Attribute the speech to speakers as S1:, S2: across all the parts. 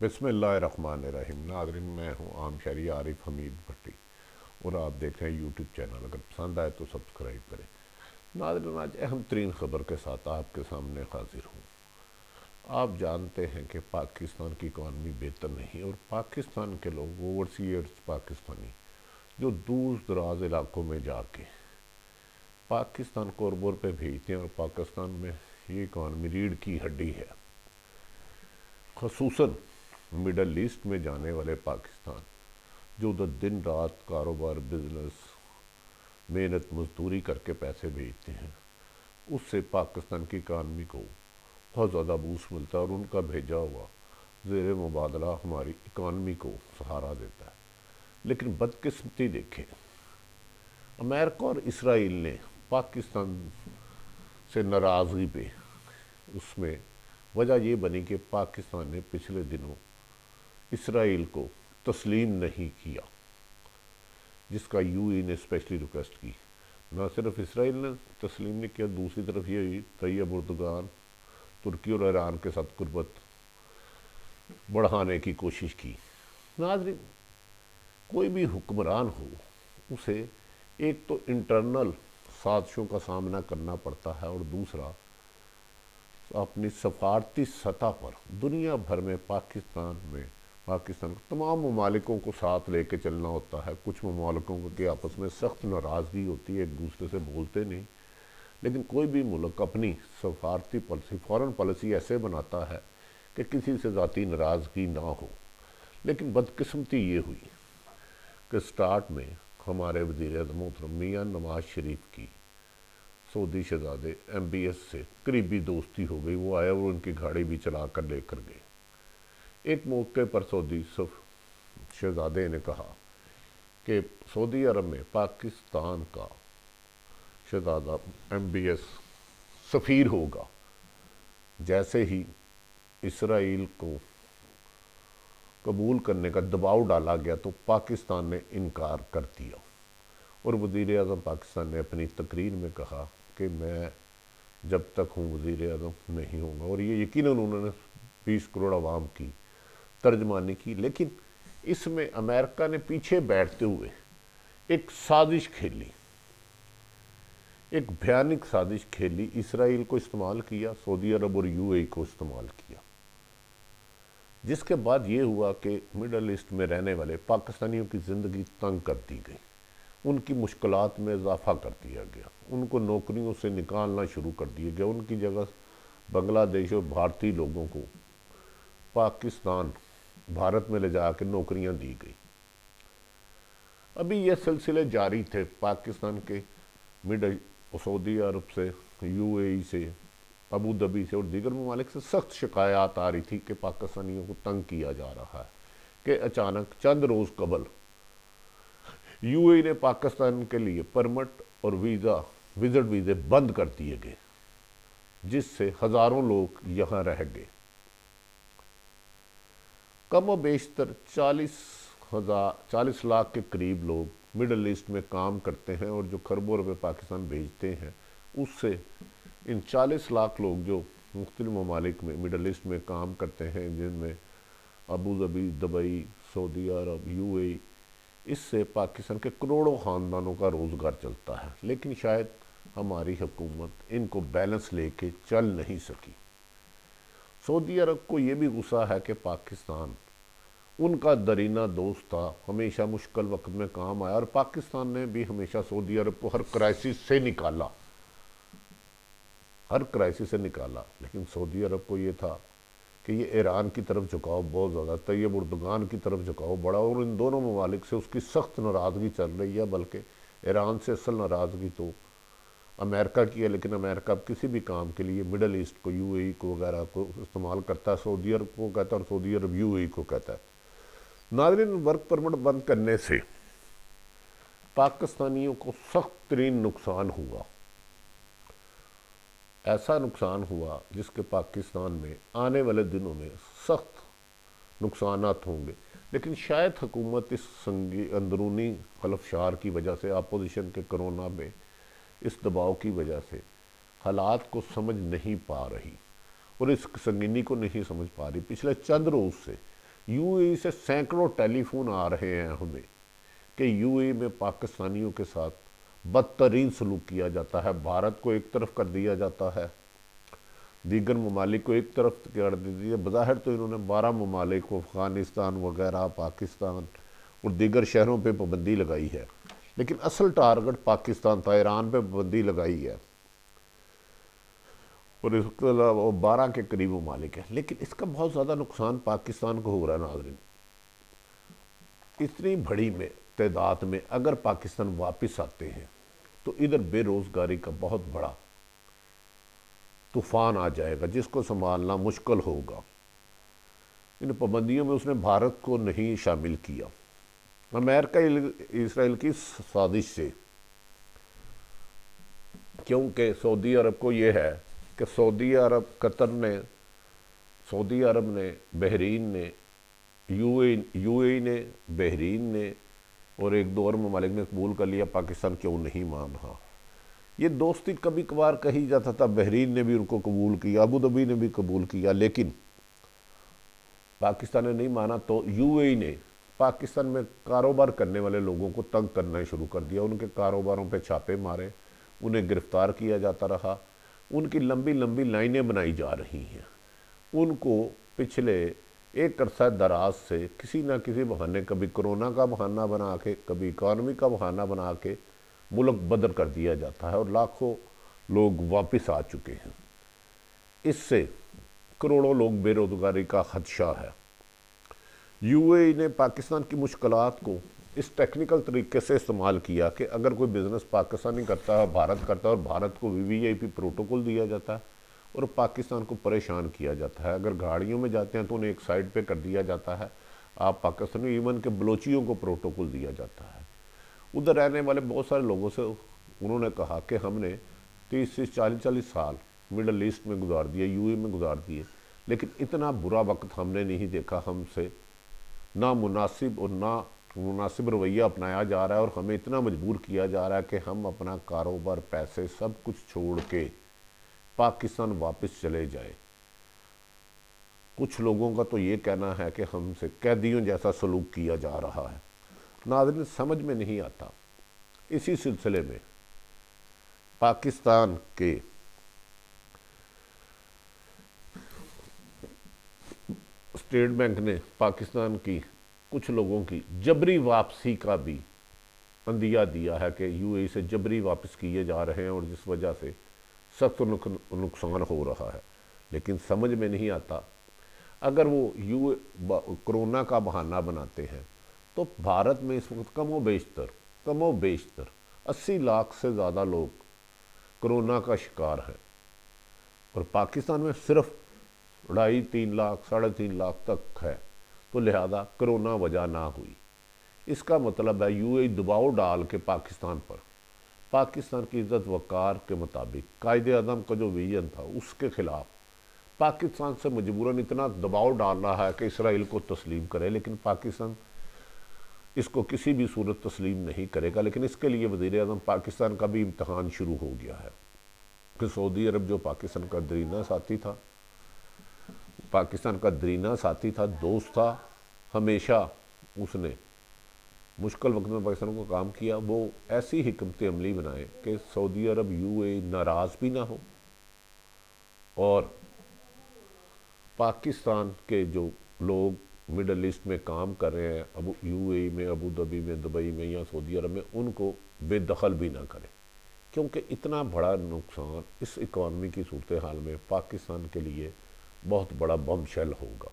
S1: بسم اللہ الرحمن الرحیم۔ ناظرین، میں ہوں عام شہری عارف حمید بھٹی اور آپ دیکھ رہے ہیں یوٹیوب چینل۔ اگر پسند آئے تو سبسکرائب کریں۔ ناظرین، آج اہم ترین خبر کے ساتھ آپ کے سامنے حاضر ہوں۔ آپ جانتے ہیں کہ پاکستان کی اکانومی بہتر نہیں اور پاکستان کے لوگ اوورسیئرز پاکستانی جو دور دراز علاقوں میں جا کے پاکستان کو کاروبار پہ بھیجتے ہیں اور پاکستان میں یہ اکانومی ریڑھ کی ہڈی ہے، خصوصاً مڈل ایسٹ میں جانے والے پاکستان جو ادھر دن رات کاروبار، بزنس، محنت مزدوری کر کے پیسے بھیجتے ہیں، اس سے پاکستان کی اکانومی کو بہت زیادہ بوسٹ ملتا ہے اور ان کا بھیجا ہوا زیر مبادلہ ہماری اکانومی کو سہارا دیتا ہے۔ لیکن بدقسمتی دیکھیں، امریکہ اور اسرائیل نے پاکستان سے ناراضگی پہ اس میں وجہ یہ بنی کہ پاکستان نے پچھلے دنوں اسرائیل کو تسلیم نہیں کیا، جس کا یو اے نے اسپیشلی ریکویسٹ کی۔ نہ صرف اسرائیل نے تسلیم نہیں کیا، دوسری طرف یہ طیب اردگان ترکی اور ایران کے ساتھ قربت بڑھانے کی کوشش کی۔ ناظرین، کوئی بھی حکمران ہو، اسے ایک تو انٹرنل سازشوں کا سامنا کرنا پڑتا ہے اور دوسرا اپنی سفارتی سطح پر دنیا بھر میں پاکستان تمام ممالکوں کو ساتھ لے کے چلنا ہوتا ہے۔ کچھ ممالکوں کے آپس میں سخت ناراضگی ہوتی ہے، ایک دوسرے سے بولتے نہیں، لیکن کوئی بھی ملک اپنی سفارتی پالیسی، فورن پالیسی ایسے بناتا ہے کہ کسی سے ذاتی ناراضگی نہ ہو۔ لیکن بدقسمتی یہ ہوئی کہ سٹارٹ میں ہمارے وزیر اعظم محترم میاں نواز شریف کی سعودی شہزادے MBS سے قریبی دوستی ہو گئی۔ وہ آئے اور ان کی گاڑی بھی چلا کر لے کر گئے۔ ایک موقع پر سعودی شہزادے نے کہا کہ سعودی عرب میں پاکستان کا شہزادہ MBS سفیر ہوگا۔ جیسے ہی اسرائیل کو قبول کرنے کا دباؤ ڈالا گیا تو پاکستان نے انکار کر دیا اور وزیر اعظم پاکستان نے اپنی تقریر میں کہا کہ میں جب تک ہوں وزیر اعظم نہیں ہوں گا، اور یہ یقیناً انہوں نے 20 کروڑ عوام کی ترجمانی کی۔ لیکن اس میں امریکہ نے پیچھے بیٹھتے ہوئے ایک سازش کھیلی، ایک بھیانک سازش کھیلی۔ اسرائیل کو استعمال کیا، سعودی عرب اور UAE کو استعمال کیا، جس کے بعد یہ ہوا کہ مڈل ایسٹ میں رہنے والے پاکستانیوں کی زندگی تنگ کر دی گئی، ان کی مشکلات میں اضافہ کر دیا گیا، ان کو نوکریوں سے نکالنا شروع کر دیا گیا، ان کی جگہ بنگلہ دیش اور بھارتی لوگوں کو بھارت میں لے جا کے نوکریاں دی گئی۔ ابھی یہ سلسلے جاری تھے، پاکستان کے سعودی عرب سے، UAE سے، ابو ظبی سے اور دیگر ممالک سے سخت شکایات آ رہی تھی کہ پاکستانیوں کو تنگ کیا جا رہا ہے، کہ اچانک چند روز قبل UAE نے پاکستان کے لیے پرمٹ اور وزٹ ویزے بند کر دیے گئے، جس سے ہزاروں لوگ یہاں رہ گئے۔ کم و بیشتر 40 لاکھ کے قریب لوگ مڈل ایسٹ میں کام کرتے ہیں اور جو کھربوں روپے پاکستان بھیجتے ہیں، اس سے ان 40 لاکھ لوگ جو مختلف ممالک میں مڈل ایسٹ میں کام کرتے ہیں، جن میں ابو ظبی، دبئی، سعودی عرب، UAE، اس سے پاکستان کے کروڑوں خاندانوں کا روزگار چلتا ہے۔ لیکن شاید ہماری حکومت ان کو بیلنس لے کے چل نہیں سکی۔ سعودی عرب کو یہ بھی غصہ ہے کہ پاکستان ان کا درینہ دوست تھا، ہمیشہ مشکل وقت میں کام آیا، اور پاکستان نے بھی ہمیشہ سعودی عرب کو ہر کرائسس سے نکالا۔ لیکن سعودی عرب کو یہ تھا کہ یہ ایران کی طرف جھکاؤ بہت زیادہ، طیب اردگان کی طرف جھکاؤ بڑا، اور ان دونوں ممالک سے اس کی سخت ناراضگی چل رہی ہے۔ بلکہ ایران سے اصل ناراضگی تو امریکہ کی ہے، لیکن امریکہ اب کسی بھی کام کے لیے مڈل ایسٹ کو، UAE کو وغیرہ کو استعمال کرتا ہے، سعودی عرب کو کہتا ہے اور سعودی عرب UAE کو کہتا ہے۔ ناظرین، ورک پرمٹ بند کرنے سے پاکستانیوں کو سخت ترین نقصان ہوا، ایسا نقصان ہوا جس کے پاکستان میں آنے والے دنوں میں سخت نقصانات ہوں گے۔ لیکن شاید حکومت اس اندرونی خلفشار کی وجہ سے، اپوزیشن کے کرونا میں اس دباؤ کی وجہ سے حالات کو سمجھ نہیں پا رہی اور اس سنگینی کو نہیں سمجھ پا رہی۔ پچھلے چند روز سے یو اے ای سے سینکڑوں ٹیلی فون آ رہے ہیں ہمیں کہ یو اے ای میں پاکستانیوں کے ساتھ بدترین سلوک کیا جاتا ہے، بھارت کو ایک طرف کر دیا جاتا ہے، دیگر ممالک کو ایک طرف کر دی ہے۔ بظاہر تو انہوں نے 12 ممالک کو، افغانستان وغیرہ، پاکستان اور دیگر شہروں پہ پابندی لگائی ہے، لیکن اصل ٹارگٹ پاکستان تھا، ایران پہ پابندی لگائی ہے، اور اس کے علاوہ 12 کے قریب ممالک ہیں۔ لیکن اس کا بہت زیادہ نقصان پاکستان کو ہو رہا ہے ناظرین۔ اتنی بڑی میں تعداد میں اگر پاکستان واپس آتے ہیں تو ادھر بے روزگاری کا بہت بڑا طوفان آ جائے گا جس کو سنبھالنا مشکل ہوگا۔ ان پابندیوں میں اس نے بھارت کو نہیں شامل کیا۔ امریکہ اسرائیل کی سازش سے، کیونکہ سعودی عرب کو یہ ہے کہ سعودی عرب، قطر نے، سعودی عرب نے، بحرین نے، یو اے نے، بحرین نے اور ایک دو اور ممالک نے قبول کر لیا، پاکستان کیوں نہیں مان رہا؟ یہ دوستی کبھی کبھار کہی جاتا تھا، بحرین نے بھی ان کو قبول کیا، ابوظہبی نے بھی قبول کیا، لیکن پاکستان نے نہیں مانا تو یو اے ای نے پاکستان میں کاروبار کرنے والے لوگوں کو تنگ کرنا شروع کر دیا، ان کے کاروباروں پہ چھاپے مارے، انہیں گرفتار کیا جاتا رہا، ان کی لمبی لمبی لائنیں بنائی جا رہی ہیں۔ ان کو پچھلے ایک عرصہ دراز سے کسی نہ کسی بہانے، کبھی کرونا کا بہانہ بنا کے، کبھی اکانومی کا بہانہ بنا کے ملک بدر کر دیا جاتا ہے، اور لاکھوں لوگ واپس آ چکے ہیں۔ اس سے کروڑوں لوگ بے روزگاری کا خدشہ ہے۔ یو اے ای نے پاکستان کی مشکلات کو اس ٹیکنیکل طریقے سے استعمال کیا کہ اگر کوئی بزنس پاکستانی کرتا ہے، بھارت کرتا ہے، اور بھارت کو وی آئی پی پروٹوکول دیا جاتا ہے اور پاکستان کو پریشان کیا جاتا ہے۔ اگر گاڑیوں میں جاتے ہیں تو انہیں ایک سائڈ پہ کر دیا جاتا ہے، آپ پاکستانی، ایون کہ بلوچیوں کو پروٹوکول دیا جاتا ہے۔ ادھر رہنے والے بہت سارے لوگوں سے انہوں نے کہا کہ ہم نے 30 سے 40 سال مڈل ایسٹ میں گزار دیے، یو اے میں گزار دیے، لیکن اتنا برا وقت ہم نے نہیں دیکھا، ہم سے نامناسب اور نامناسب رویہ اپنایا جا رہا ہے، اور ہمیں اتنا مجبور کیا جا رہا ہے کہ ہم اپنا کاروبار، پیسے، سب کچھ چھوڑ کے پاکستان واپس چلے جائیں۔ کچھ لوگوں کا تو یہ کہنا ہے کہ ہم سے قیدیوں جیسا سلوک کیا جا رہا ہے۔ ناظرین، سمجھ میں نہیں آتا۔ اسی سلسلے میں پاکستان کے اسٹیٹ بینک نے پاکستان کی کچھ لوگوں کی جبری واپسی کا بھی عندیہ دیا ہے کہ یو اے ای سے جبری واپس کیے جا رہے ہیں، اور جس وجہ سے سخت نقصان ہو رہا ہے۔ لیکن سمجھ میں نہیں آتا، اگر وہ کرونا کا بہانہ بناتے ہیں تو بھارت میں اس وقت کم و بیشتر 80 لاکھ سے زیادہ لوگ کرونا کا شکار ہیں، اور پاکستان میں صرف 2.5-3 لاکھ، 3.5 لاکھ تک ہے، تو لہذا کرونا وجہ نہ ہوئی۔ اس کا مطلب ہے یو اے ای دباؤ ڈال کے پاکستان پر، پاکستان کی عزت وقار کے مطابق، قائد اعظم کا جو ویژن تھا اس کے خلاف پاکستان سے مجبوراً اتنا دباؤ ڈال رہا ہے کہ اسرائیل کو تسلیم کرے، لیکن پاکستان اس کو کسی بھی صورت تسلیم نہیں کرے گا۔ لیکن اس کے لیے وزیر اعظم پاکستان کا بھی امتحان شروع ہو گیا ہے کہ سعودی عرب جو پاکستان کا دیرینہ ساتھی تھا، دوست تھا، ہمیشہ اس نے مشکل وقت میں پاکستان کو کام کیا، وہ ایسی حکمت عملی بنائے کہ سعودی عرب، یو اے ای ناراض بھی نہ ہو، اور پاکستان کے جو لوگ مڈل ایسٹ میں کام کر رہے ہیں، یو اے ای میں، ابوظہبی میں، دبئی میں یا سعودی عرب میں، ان کو بے دخل بھی نہ کرے، کیونکہ اتنا بڑا نقصان اس اکانومی کی صورتحال میں پاکستان کے لیے بہت بڑا بم شیل ہوگا۔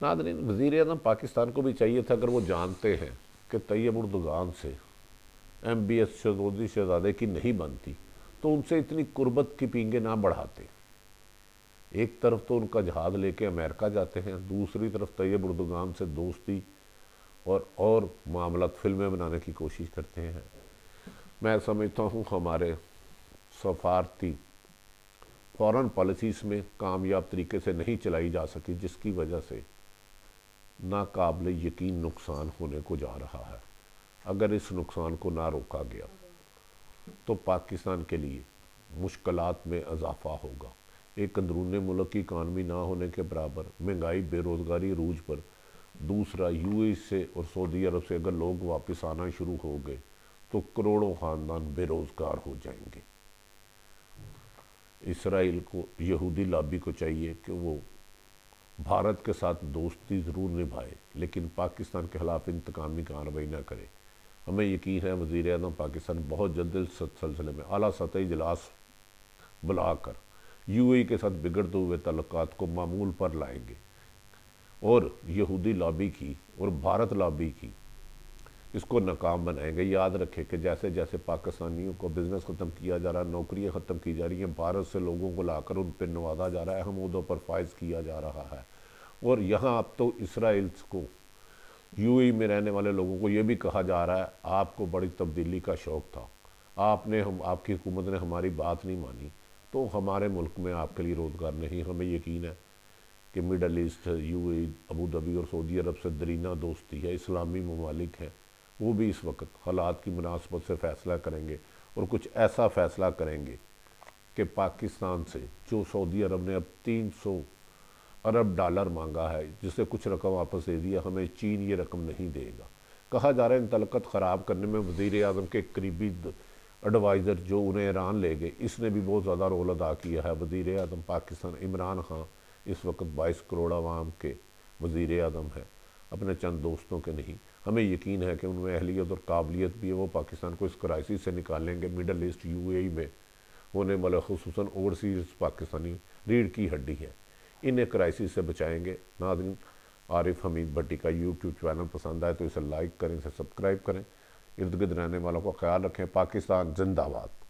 S1: ناظرین، وزیر اعظم پاکستان کو بھی چاہیے تھا، اگر وہ جانتے ہیں کہ طیب اردگان سے MBS سعودی شہزادے کی نہیں بنتی، تو ان سے اتنی قربت کی پینگیں نہ بڑھاتے۔ ایک طرف تو ان کا جہاز لے کے امریکہ جاتے ہیں، دوسری طرف طیب اردگان سے دوستی اور معاملات، فلمیں بنانے کی کوشش کرتے ہیں۔ میں سمجھتا ہوں ہمارے سفارتی فورن پالیسیز میں کامیاب طریقے سے نہیں چلائی جا سکی، جس کی وجہ سے ناقابل یقین نقصان ہونے کو جا رہا ہے۔ اگر اس نقصان کو نہ روکا گیا تو پاکستان کے لیے مشکلات میں اضافہ ہوگا۔ ایک اندرون ملک کی اکانومی نہ ہونے کے برابر، مہنگائی، بے روزگاری عروج پر۔ دوسرا، یو اے سے اور سعودی عرب سے اگر لوگ واپس آنا شروع ہو گئے تو کروڑوں خاندان بے روزگار ہو جائیں گے۔ اسرائیل کو، یہودی لابی کو چاہیے کہ وہ بھارت کے ساتھ دوستی ضرور نبھائے لیکن پاکستان کے خلاف انتقامی کارروائی نہ کرے۔ ہمیں یقین ہے وزیر اعظم پاکستان بہت جلد اس سلسلے میں اعلیٰ سطحی اجلاس بلا کر یو اے کے ساتھ بگڑتے ہوئے تعلقات کو معمول پر لائیں گے، اور یہودی لابی کی اور بھارت لابی کی اس کو ناکام بنائیں گے۔ یاد رکھیں کہ جیسے جیسے پاکستانیوں کو بزنس ختم کیا جا رہا ہے، نوکریاں ختم کی جا رہی ہیں، بھارت سے لوگوں کو لا کر ان پہ نوازا جا رہا ہے، حمودوں پر فائز کیا جا رہا ہے۔ اور یہاں اب تو اسرائیل کو، یو اے میں رہنے والے لوگوں کو یہ بھی کہا جا رہا ہے آپ کو بڑی تبدیلی کا شوق تھا، آپ کی حکومت نے ہماری بات نہیں مانی تو ہمارے ملک میں آپ کے لیے روزگار نہیں۔ ہمیں یقین ہے کہ Middle East, UAE, Abu Dhabi اور سعودی عرب سے درینہ دوستی ہے، اسلامی ممالک ہیں، وہ بھی اس وقت حالات کی مناسبت سے فیصلہ کریں گے اور کچھ ایسا فیصلہ کریں گے کہ پاکستان سے جو سعودی عرب نے اب 300 ارب ڈالر مانگا ہے، جس سے کچھ رقم واپس دے دیا، ہمیں چین یہ رقم نہیں دے گا۔ کہا جا رہا ہے ان تعلقات خراب کرنے میں وزیر اعظم کے قریبی ایڈوائزر جو انہیں ایران لے گئے، اس نے بھی بہت زیادہ رول ادا کیا ہے۔ وزیر اعظم پاکستان عمران خان اس وقت 22 کروڑ عوام کے وزیر اعظم ہے، اپنے چند دوستوں کے نہیں۔ ہمیں یقین ہے کہ ان میں اہلیت اور قابلیت بھی ہے، وہ پاکستان کو اس کرائسس سے نکالیں گے۔ مڈل ایسٹ، یو اے میں ہونے والے خصوصاً اوورسیز پاکستانی ریڑھ کی ہڈی ہے، انہیں کرائسس سے بچائیں گے۔ ناظرین، عارف حمید بھٹی کا یوٹیوب چینل پسند آئے تو اسے لائک کریں، اسے سبسکرائب کریں، ارد گرد رہنے والوں کا خیال رکھیں۔ پاکستان زندہ باد۔